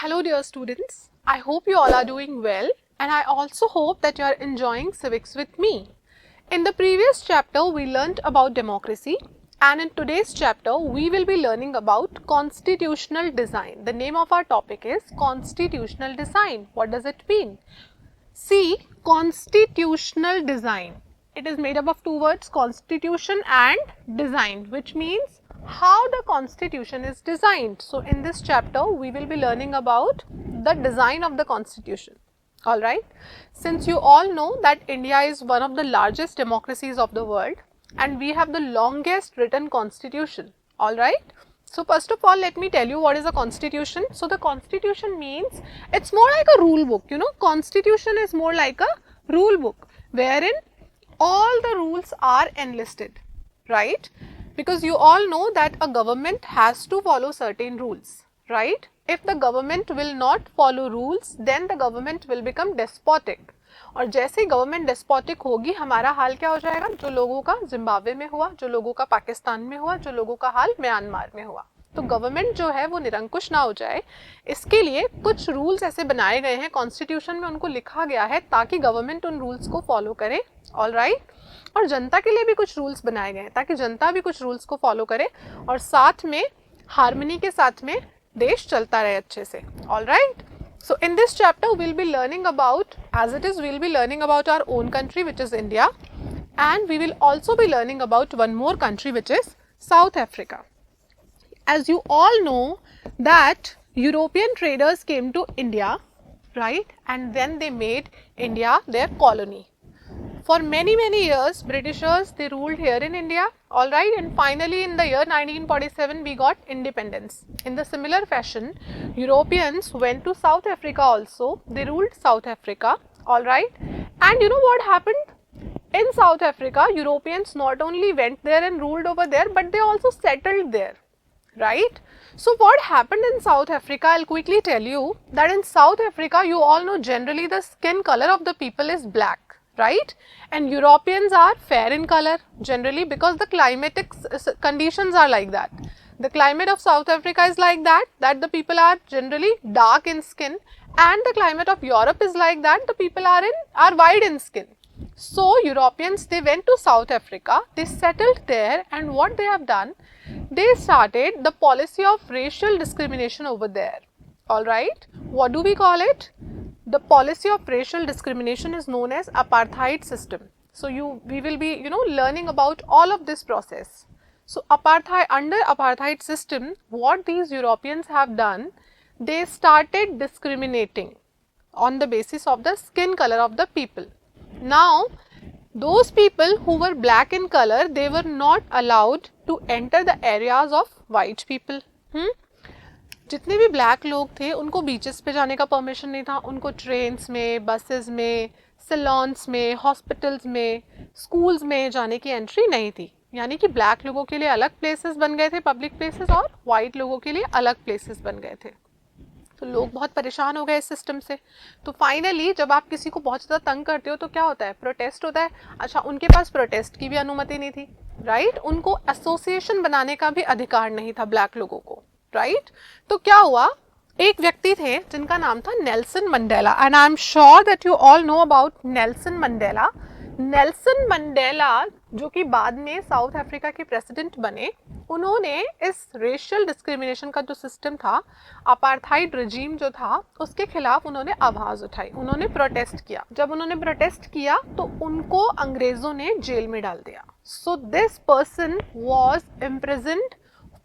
Hello dear students, I hope you all are doing well and I also hope that you are enjoying civics with me. In the previous chapter we learnt about democracy and in today's chapter we will be learning about constitutional design. The name of our topic is constitutional design. What does it mean? See, constitutional design. It is made up of two words, constitution and design, which means how the constitution is designed. So in this chapter we will be learning about the design of the constitution. Alright, since you all know that India is one of the largest democracies of the world and we have the longest written constitution. Alright, so first of all let me tell you what is a constitution. So the constitution means it's more like a rule book, constitution is more like a rule book wherein all the rules are enlisted, right? Because you all know that a government has to follow certain rules, right? If the government will not follow rules, then the government will become despotic. और जैसे ही government despotic होगी हमारा हाल क्या हो जाएगा, जो लोगों का जिम्बाब्वे में हुआ, जो लोगों का पाकिस्तान में हुआ, जो लोगों का हाल म्यांमार में हुआ. तो गवर्नमेंट जो है वो निरंकुश ना हो जाए, इसके लिए कुछ रूल्स ऐसे बनाए गए हैं, कॉन्स्टिट्यूशन में उनको लिखा गया है ताकि गवर्नमेंट उन रूल्स को फॉलो करे. ऑलराइट, और जनता के लिए भी कुछ रूल्स बनाए गए हैं ताकि जनता भी कुछ रूल्स को फॉलो करे और साथ में हार्मनी के साथ में देश चलता रहे अच्छे से. Alright, so in this chapter we'll be learning about, as it is we'll be learning about our own country which is India, and we will also be learning about one more country which is South Africa. As you all know that European traders came to India, right, and then they made India their colony. For many years Britishers they ruled here in India, alright, and finally in the year 1947 we got independence. In the similar fashion Europeans went to South Africa also, they ruled South Africa, alright, and you know what happened? In South Africa Europeans not only went there and ruled over there but they also settled there, right? So what happened in South Africa, I'll quickly tell you that in South Africa you all know generally the skin color of the people is black, right, and Europeans are fair in color generally because the climatic conditions are like that. The climate of South Africa is like that the people are generally dark in skin, and the climate of Europe is like that the people are white in skin. So Europeans they went to South Africa, they settled there, and what they have done, they started the policy of racial discrimination over there. Alright, what do we call it? The policy of racial discrimination is known as apartheid system. So we will be learning about all of this process. So under apartheid system, what these Europeans have done, they started discriminating on the basis of the skin color of the people. Now those people who were black in color, they were not allowed to enter the areas of white people. जितने भी black लोग थे उनको beaches पे जाने का permission नहीं था, उनको ट्रेन्स में, बसेस में, सैलून्स में, हॉस्पिटल्स में, स्कूल्स में जाने की एंट्री नहीं थी. यानी कि ब्लैक लोगों के लिए अलग प्लेसेस बन गए थे, पब्लिक प्लेसेस, और वाइट लोगों के लिए अलग प्लेसेस बन गए थे. तो लोग बहुत परेशान हो गए इस सिस्टम से. तो फाइनली जब आप किसी को बहुत ज़्यादा तंग करते हो तो क्या होता है, प्रोटेस्ट होता है. अच्छा, उनके पास प्रोटेस्ट की भी अनुमति नहीं थी, राइट, उनको एसोसिएशन बनाने का भी अधिकार नहीं था ब्लैक लोगों को, राइट. तो क्या हुआ, एक व्यक्ति थे जिनका नाम था Nelson Mandela, and I am sure that you all know about Nelson Mandela. Nelson Mandela जो कि बाद में साउथ अफ्रीका के प्रेसिडेंट बने, उन्होंने इस रेशियल डिस्क्रिमिनेशन का जो सिस्टम था, अपार्थाइड रिजीम जो था, उसके खिलाफ उन्होंने आवाज़ उठाई, उन्होंने प्रोटेस्ट किया. जब उन्होंने प्रोटेस्ट किया तो उनको अंग्रेज़ों ने जेल में डाल दिया. So this person was imprisoned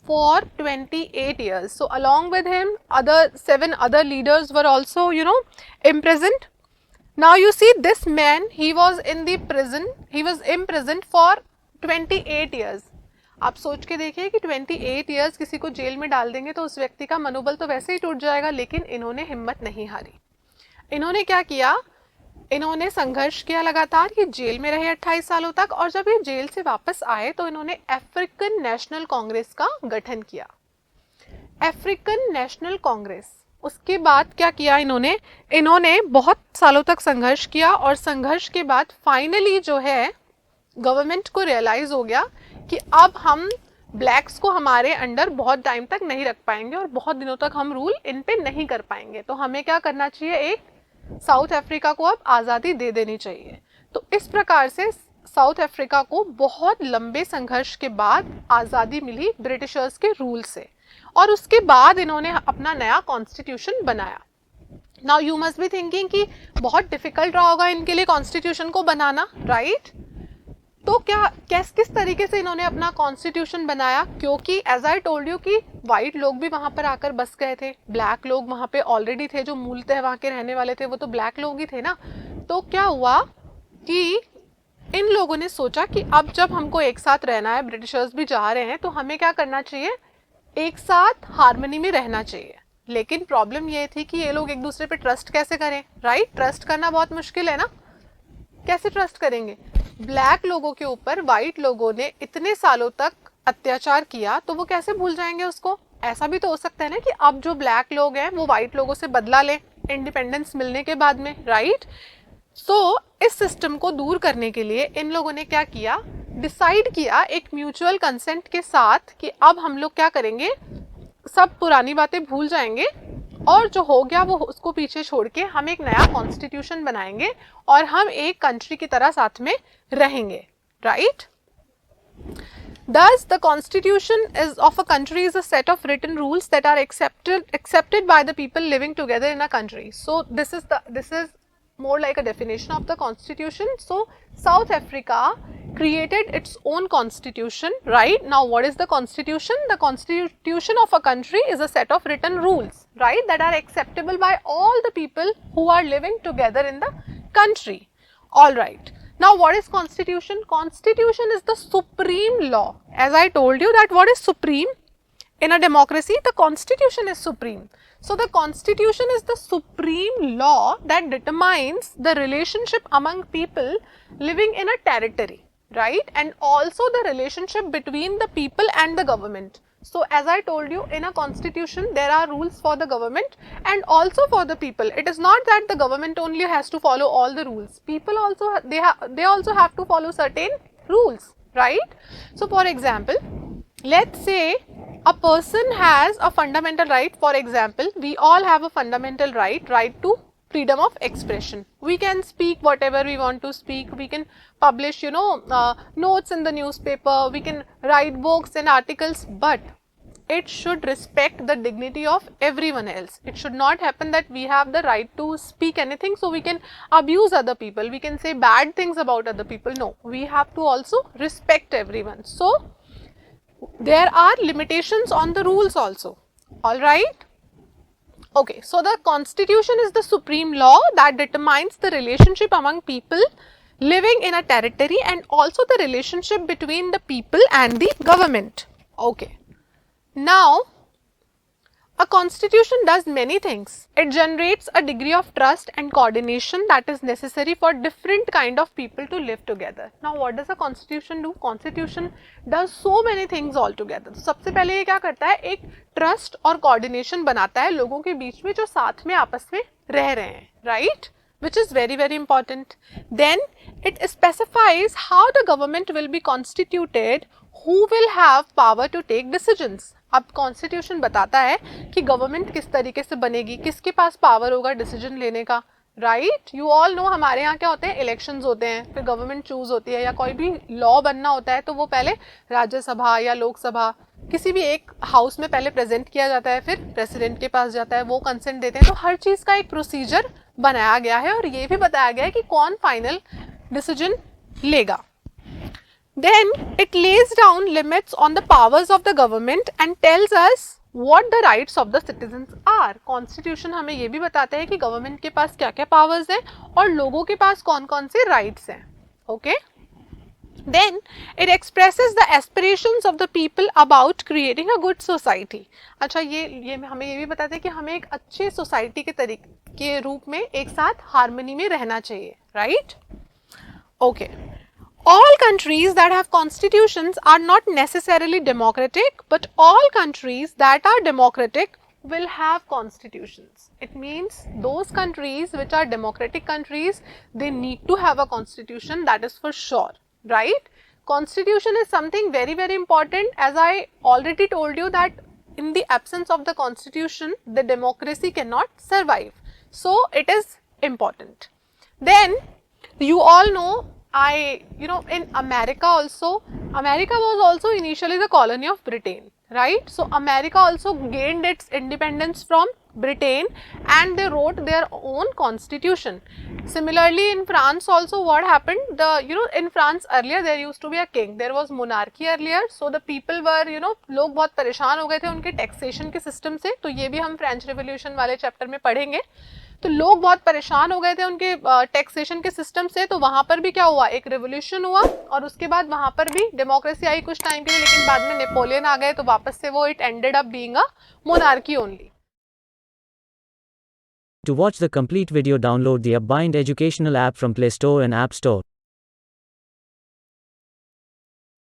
for 28 years. So along with him, 7 other leaders were also, imprisoned. Now you see this man, he was in the prison, he was imprisoned for 28 years. आप सोच के देखिए कि 28 years किसी को jail में डाल देंगे तो उस व्यक्ति का मनोबल तो वैसे ही टूट जाएगा, लेकिन इन्होंने हिम्मत नहीं हारी. इन्होंने क्या किया, इन्होंने संघर्ष किया लगातार, ये जेल में रहे 28 सालों तक, और जब ये जेल से वापस आए तो इन्होंने अफ्रीकन नेशनल कांग्रेस का गठन किया. African national Congress. उसके बाद क्या किया इन्होंने बहुत सालों तक संघर्ष किया, और संघर्ष के बाद फाइनली जो है गवर्नमेंट को रियलाइज हो गया कि अब हम ब्लैक्स को हमारे अंडर बहुत टाइम तक नहीं रख पाएंगे और बहुत दिनों तक हम रूल इन पे नहीं कर पाएंगे। तो हमें क्या करना चाहिए, एक साउथ अफ्रीका को अब आज़ादी दे देनी चाहिए। तो इस प्रकार से साउथ अफ्रीका को बहुत लंबे संघर्ष के बाद आज़ादी मिली ब्रिटिशर्स के रूल से, और उसके बाद इन्होंने अपना नया कॉन्स्टिट्यूशन बनाया। Now you must be thinking कि बहुत डिफिकल्ट रहा होगा इनके लिए कॉन्स्टिट्यूशन को बनाना, राइट? तो किस तरीके से इन्होंने अपना कॉन्स्टिट्यूशन बनाया, क्योंकि एज आई टोल्ड यू कि वाइट लोग भी वहां पर आकर बस गए थे, ब्लैक लोग वहां पे ऑलरेडी थे, जो मूलतः वहां के रहने वाले थे वो तो ब्लैक लोग ही थे ना। तो क्या हुआ कि इन लोगों ने सोचा कि अब जब हमको एक साथ रहना है, ब्रिटिशर्स भी जा रहे हैं, तो हमें क्या करना चाहिए, एक साथ हार्मनी में रहना चाहिए। लेकिन प्रॉब्लम ये थी कि ये लोग एक दूसरे पे ट्रस्ट कैसे करें, राइट? ट्रस्ट करना बहुत मुश्किल है ना, कैसे ट्रस्ट करेंगे? ब्लैक लोगों के ऊपर वाइट लोगों ने इतने सालों तक अत्याचार किया, तो वो कैसे भूल जाएंगे उसको? ऐसा भी तो हो सकता है ना कि अब जो ब्लैक लोग हैं वो वाइट लोगों से बदला लें इंडिपेंडेंस मिलने के बाद में, राइट? सो इस सिस्टम को दूर करने के लिए इन लोगों ने क्या किया, डिसाइड किया एक म्यूचुअल कंसेंट के साथ कि अब हम लोग क्या करेंगे, सब पुरानी बातें भूल जाएंगे और जो हो गया वो उसको पीछे छोड़ के हम एक नया कॉन्स्टिट्यूशन बनाएंगे और हम एक कंट्री की तरह साथ में रहेंगे, right? Thus, the constitution of a country is a set of written rules that are accepted by the people living together in a country. So this is more like a definition of the constitution. So South Africa created its own constitution, right? Now what is the constitution? The constitution of a country is a set of written rules, right, that are acceptable by all the people who are living together in the country. All right. Now what is constitution? Constitution is the supreme law. As I told you that what is supreme in a democracy, the constitution is supreme. So the constitution is the supreme law that determines the relationship among people living in a territory, right? And also the relationship between the people and the government. So as I told you, in a constitution there are rules for the government and also for the people. It is not that the government only has to follow all the rules. People also they also have to follow certain rules, right? So for example, let's say a person has a fundamental right. For example, we all have a fundamental right to freedom of expression. We can speak whatever we want to speak. We can publish, notes in the newspaper. We can write books and articles, but it should respect the dignity of everyone else. It should not happen that we have the right to speak anything, so we can abuse other people. We can say bad things about other people. No, we have to also respect everyone. So there are limitations on the rules also. All right. Okay, so the constitution is the supreme law that determines the relationship among people living in a territory and also the relationship between the people and the government. Okay, now a constitution does many things. It generates a degree of trust and coordination that is necessary for different kind of people to live together. Now what does a constitution do? Constitution does so many things all together. तो सबसे पहले ये क्या करता है, एक trust और coordination बनाता है लोगों के बीच में जो साथ में आपस में रह रहे हैं, right? Which is very very important. Then it specifies how the government will be constituted, who will have power to take decisions. अब कॉन्स्टिट्यूशन बताता है कि गवर्नमेंट किस तरीके से बनेगी, किसके पास पावर होगा डिसीजन लेने का, राइट? यू ऑल नो हमारे यहाँ क्या होते हैं, इलेक्शंस होते हैं, फिर गवर्नमेंट चूज होती है, या कोई भी लॉ बनना होता है तो वो पहले राज्यसभा या लोकसभा किसी भी एक हाउस में पहले प्रेजेंट किया जाता है, फिर प्रेसिडेंट के पास जाता है, वो कंसेंट देते हैं। तो हर चीज़ का एक प्रोसीजर बनाया गया है और ये भी बताया गया है कि कौन फाइनल डिसीजन लेगा। Then it lays down limits on the powers of the government and tells us what the rights of the citizens are. Constitution हमें ये भी बताता है कि गवर्नमेंट के पास क्या क्या पावर्स हैं और लोगों के पास कौन कौन से राइट्स हैं, okay? Then it expresses the aspirations of the people about creating a good society. अच्छा, ये हमें ये भी बताते हैं कि हमें एक अच्छे सोसाइटी के तरीके के रूप में एक साथ हार्मनी में रहना चाहिए, right? Okay, all countries that have constitutions are not necessarily democratic, but all countries that are democratic will have constitutions. It means those countries which are democratic countries, they need to have a constitution, that is for sure, right? Constitution is something very, very important. As I already told you that in the absence of the constitution, the democracy cannot survive. So it is important. Then you all know, in America also, America was also initially the colony of Britain, right? So America also gained its independence from Britain and they wrote their own constitution. Similarly, in France also what happened, in France earlier there used to be a king, there was monarchy earlier, so the people were, लोग बहुत परेशान हो गए थे उनके taxation के system से, तो ये भी हम फ्रेंच रेवोल्यूशन वाले चैप्टर में पढ़ेंगे। तो लोग बहुत परेशान हो गए थे उनके टैक्सेशन के सिस्टम से, तो वहां पर भी क्या हुआ, एक रेवोल्यूशन हुआ और उसके बाद वहां पर भी डेमोक्रेसी आई कुछ टाइम के लिए, लेकिन बाद में नेपोलियन आ गए तो वापस से वो it ended up being a monarchy only. To watch the complete video, download the UpBind educational app from Play Store and App Store.